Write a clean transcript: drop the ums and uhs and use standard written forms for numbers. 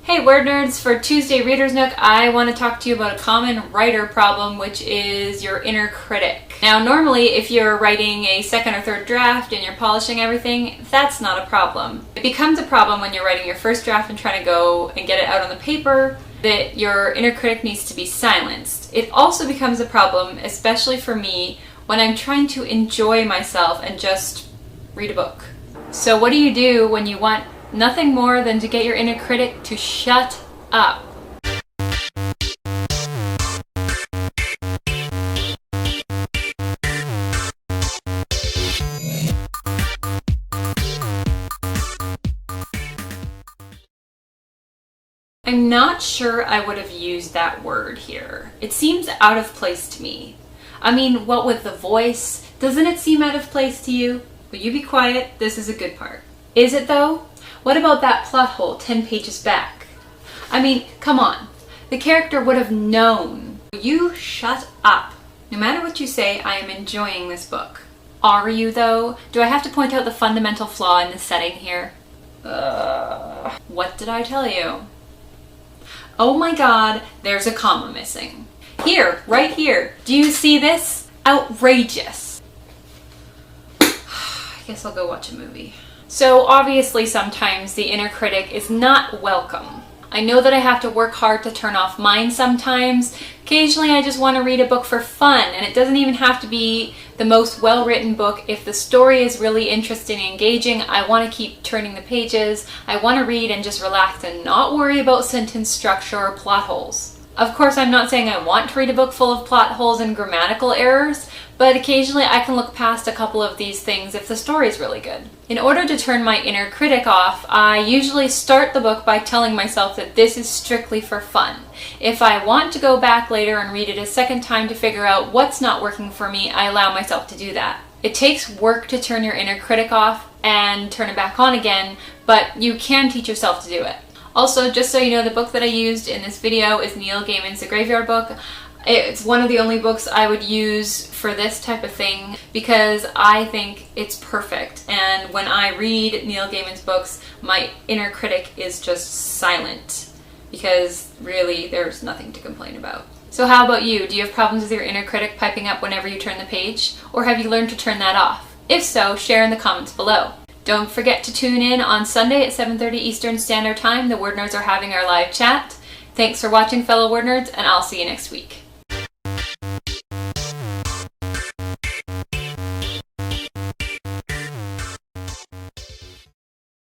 Hey WordNerds, for Tuesday Reader's Nook, I want to talk to you about a common writer problem, which is your inner critic. Now normally if you're writing a second or third draft and you're polishing everything, that's not a problem. It becomes a problem when you're writing your first draft and trying to go and get it out on the paper, that your inner critic needs to be silenced. It also becomes a problem, especially for me, when I'm trying to enjoy myself and just read a book. So what do you do when you want nothing more than to get your inner critic to shut up? I'm not sure I would have used that word here. It seems out of place to me. I mean, what with the voice, doesn't it seem out of place to you? Will you be quiet? This is a good part. Is it though? What about that plot hole 10 pages back? I mean, come on. The character would have known. Will you shut up? No matter what you say, I am enjoying this book. Are you though? Do I have to point out the fundamental flaw in the setting here? What did I tell you? Oh my god, there's a comma missing. Here, right here. Do you see this? Outrageous. I guess I'll go watch a movie. So obviously sometimes the inner critic is not welcome. I know that I have to work hard to turn off mine sometimes. Occasionally I just want to read a book for fun, and it doesn't even have to be the most well-written book. If the story is really interesting and engaging, I want to keep turning the pages. I want to read and just relax and not worry about sentence structure or plot holes. Of course, I'm not saying I want to read a book full of plot holes and grammatical errors, but occasionally I can look past a couple of these things if the story is really good. In order to turn my inner critic off, I usually start the book by telling myself that this is strictly for fun. If I want to go back later and read it a second time to figure out what's not working for me, I allow myself to do that. It takes work to turn your inner critic off and turn it back on again, but you can teach yourself to do it. Also, just so you know, the book that I used in this video is Neil Gaiman's The Graveyard Book. It's one of the only books I would use for this type of thing because I think it's perfect. And when I read Neil Gaiman's books, my inner critic is just silent because really there's nothing to complain about. So how about you? Do you have problems with your inner critic piping up whenever you turn the page? Or have you learned to turn that off? If so, share in the comments below. Don't forget to tune in on Sunday at 7:30 Eastern Standard Time. The WordNerds are having our live chat. Thanks for watching, fellow WordNerds, and I'll see you next week.